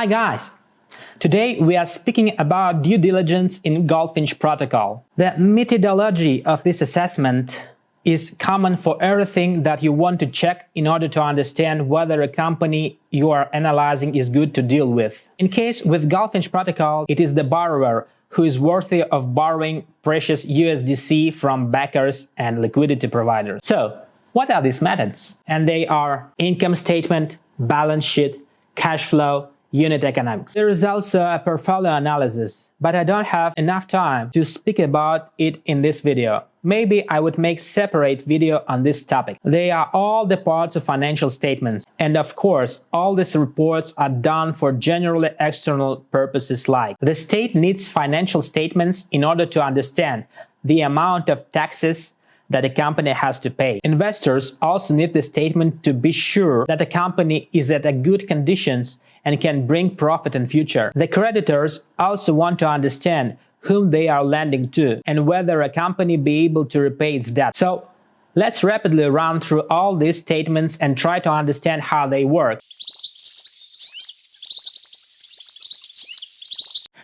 Hi guys! Today we are speaking about due diligence in Goldfinch protocol. The methodology of this assessment is common for everything that you want to check in order to understand whether a company you are analyzing is good to deal with. In case with Goldfinch protocol, it is the borrower who is worthy of borrowing precious USDC from backers and liquidity providers. So, what are these methods? And they are income statement, balance sheet, cash flow, unit economics. There is also a portfolio analysis, but I don't have enough time to speak about it in this video. Maybe I would make separate video on this topic. They are all the parts of financial statements. And of course, all these reports are done for generally external purposes like the state needs financial statements in order to understand the amount of taxes that a company has to pay. Investors also need the statement to be sure that the company is at a good conditions and can bring profit in future. The creditors also want to understand whom they are lending to and whether a company be able to repay its debt. So let's rapidly run through all these statements and try to understand how they work.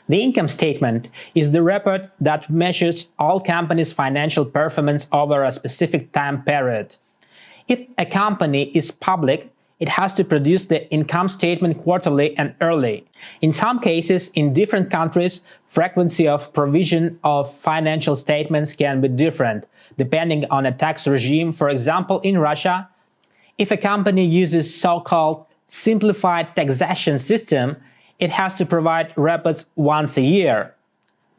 The income statement is the report that measures all companies' financial performance over a specific time period. If a company is public, it has to produce the income statement quarterly and early. In some cases, in different countries, frequency of provision of financial statements can be different, depending on a tax regime. For example, in Russia, if a company uses so-called simplified taxation system, it has to provide reports once a year.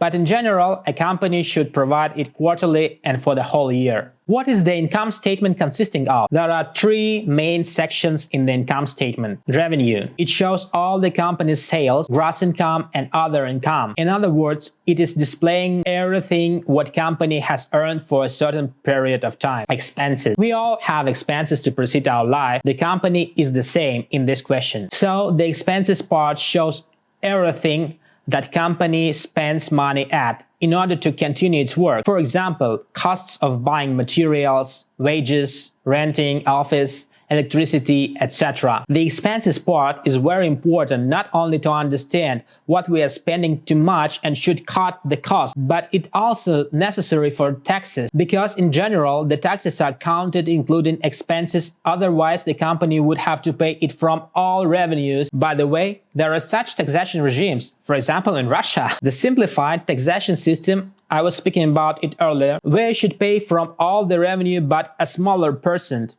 But in general, a company should provide it quarterly and for the whole year. What is the income statement consisting of? There are three main sections in the income statement. Revenue. It shows all the company's sales, gross income, and other income. In other words, it is displaying everything what company has earned for a certain period of time. Expenses. We all have expenses to proceed our life. The company is the same in this question. So the expenses part shows everything that company spends money at in order to continue its work. For example, costs of buying materials, wages, renting office, electricity, etc. The expenses part is very important not only to understand what we are spending too much and should cut the cost, but it also necessary for taxes, because in general the taxes are counted including expenses, otherwise the company would have to pay it from all revenues. By the way, there are such taxation regimes, for example in Russia. The simplified taxation system, I was speaking about it earlier, where you should pay from all the revenue but a smaller percent.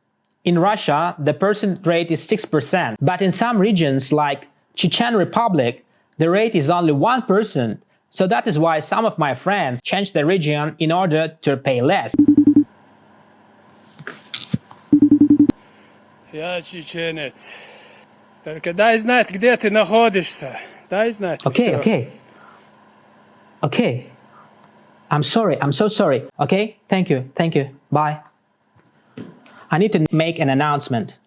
In Russia, the percent rate is 6%, but in some regions like Chechen Republic, the rate is only 1%. So that is why some of my friends changed the region in order to pay less. Я чеченец. Только дай знать, где ты находишься. Дай знать. Okay. I'm so sorry. Okay, thank you. Bye. I need to make an announcement.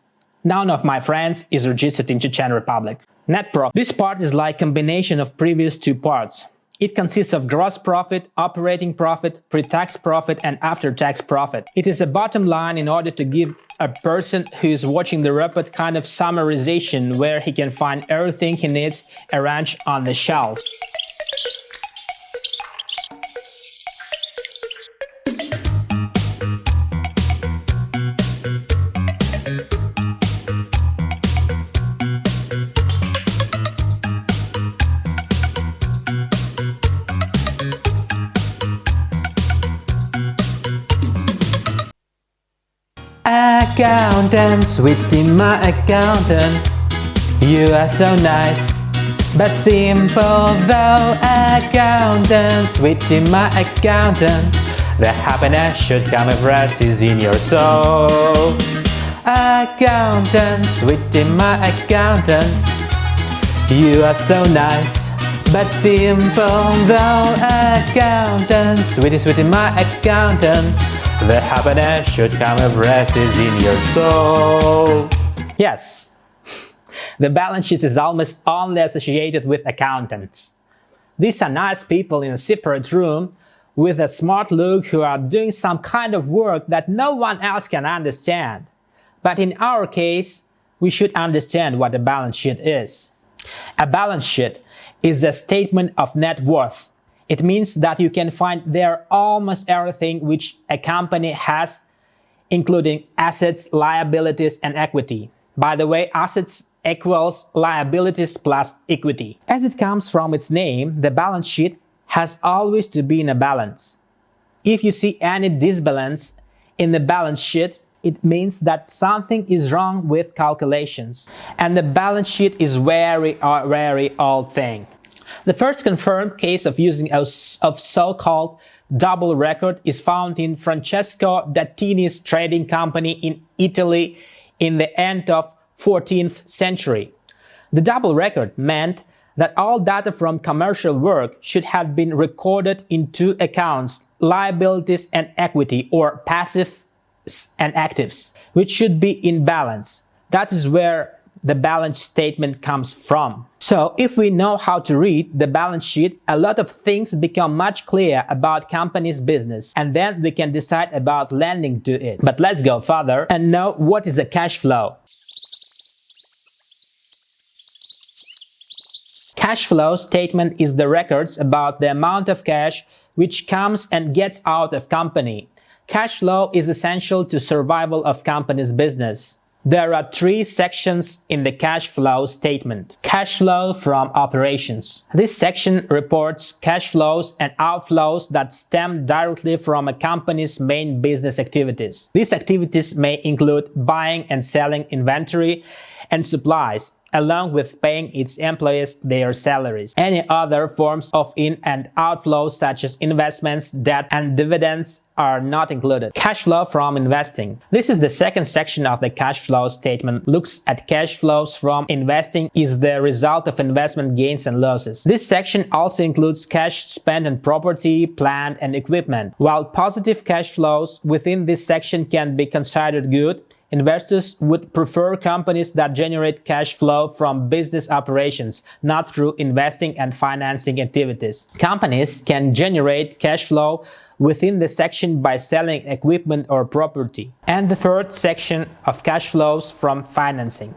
None of my friends is registered in Chechen Republic. Net profit. This part is like combination of previous two parts. It consists of gross profit, operating profit, pre-tax profit, and after-tax profit. It is a bottom line in order to give a person who is watching the report kind of summarization where he can find everything he needs arranged on the shelf. Accountant, sweetie, my accountant, you are so nice, but simple though. Accountant, sweetie, my accountant, the happiness should come if rest is in your soul. Accountant, sweetie, my accountant, you are so nice, but simple though. Accountant, sweetie, my accountant, the happiness should come if rest is in your soul. Yes, the balance sheet is almost only associated with accountants. These are nice people in a separate room with a smart look who are doing some kind of work that no one else can understand. But in our case, we should understand what a balance sheet is. A balance sheet is a statement of net worth. It means that you can find there almost everything which a company has, including assets, liabilities, and equity. By the way, assets equals liabilities plus equity. As it comes from its name, the balance sheet has always to be in a balance. If you see any disbalance in the balance sheet, it means that something is wrong with calculations. And the balance sheet is very old thing. The first confirmed case of using of so-called double record is found in Francesco Dattini's trading company in Italy in the end of 14th century. The double record meant that all data from commercial work should have been recorded in two accounts, liabilities and equity, or passive and actives, which should be in balance. That is where the balance statement comes from. So if we know how to read the balance sheet, a lot of things become much clearer about company's business, and then we can decide about lending to it. But let's go further and know what is a cash flow. Cash flow statement is the records about the amount of cash which comes and gets out of company. Cash flow is essential to survival of company's business. There are three sections in the cash flow statement. Cash flow from operations. This section reports cash flows and outflows that stem directly from a company's main business activities. These activities may include buying and selling inventory and supplies, along with paying its employees their salaries. Any other forms of in- and outflows such as investments, debt, and dividends are not included. Cash flow from investing. This is the second section of the cash flow statement. Looks at cash flows from investing is the result of investment gains and losses. This section also includes cash spent on property, plant, and equipment. While positive cash flows within this section can be considered good, investors would prefer companies that generate cash flow from business operations, not through investing and financing activities. Companies can generate cash flow within the section by selling equipment or property. And the third section of cash flows from financing.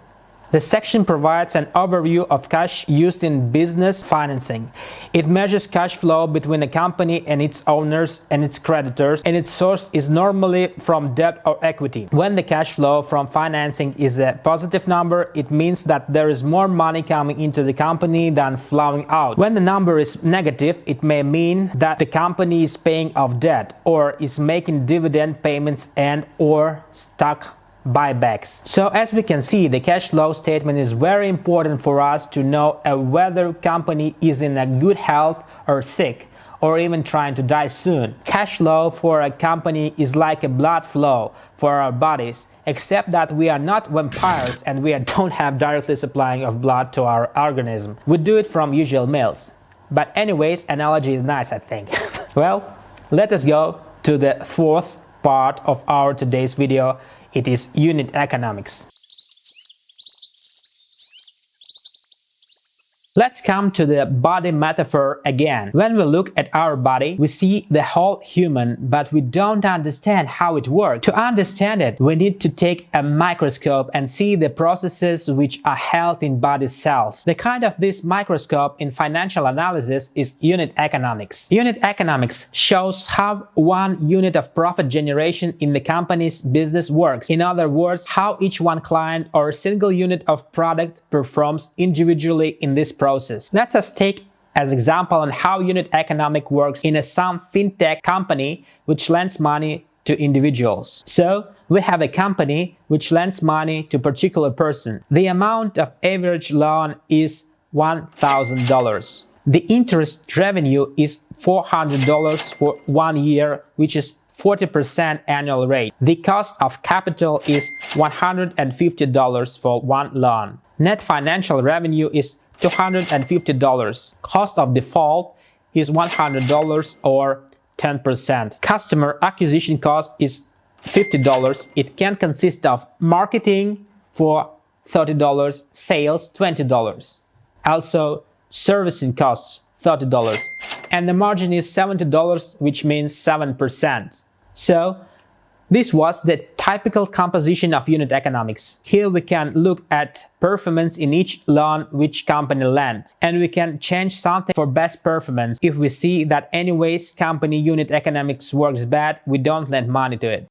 The section provides an overview of cash used in business financing. It measures cash flow between a company and its owners and its creditors, and its source is normally from debt or equity. When the cash flow from financing is a positive number, it means that there is more money coming into the company than flowing out. When the number is negative, it may mean that the company is paying off debt or is making dividend payments and or stock buybacks. So as we can see, the cash flow statement is very important for us to know whether company is in a good health or sick or even trying to die soon. Cash flow for a company is like a blood flow for our bodies, except that we are not vampires and we don't have directly supplying of blood to our organism. We do it from usual meals. But anyways, analogy is nice, I think. Well, let us go to the fourth part of our today's video. It is unit economics. Let's come to the body metaphor again. When we look at our body, we see the whole human, but we don't understand how it works. To understand it, we need to take a microscope and see the processes which are held in body cells. The kind of this microscope in financial analysis is unit economics. Unit economics shows how one unit of profit generation in the company's business works. In other words, how each one client or single unit of product performs individually in this process. Let us take as example on how unit economic works in some fintech company which lends money to individuals. So we have a company which lends money to a particular person. The amount of average loan is $1,000. The interest revenue is $400 for 1 year, which is 40% annual rate. The cost of capital is $150 for one loan. Net financial revenue is $250. Cost of default is $100 or 10%. Customer acquisition cost is $50. It can consist of marketing for $30, sales $20. Also, servicing costs $30. And the margin is $70, which means 7%. So, This was the typical composition of unit economics. Here we can look at performance in each loan which company lent, and we can change something for best performance. If we see that anyways company unit economics works bad, we don't lend money to it.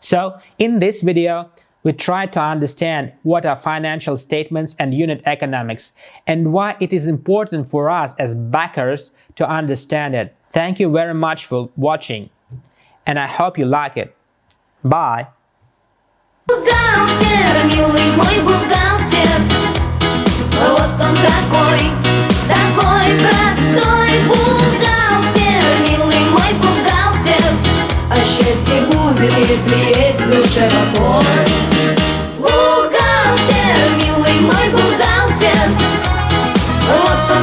So in this video, we try to understand what are financial statements and unit economics and why it is important for us as backers to understand it. Thank you very much for watching, and I hope you like it. Bye! Бухгалтер, милый мой бухгалтер, вот он такой простой бухгалтер, милый мой бухгалтер, а счастье будет, если есть в душе покой. Бухгалтер, милый мой бухгалтер, вот он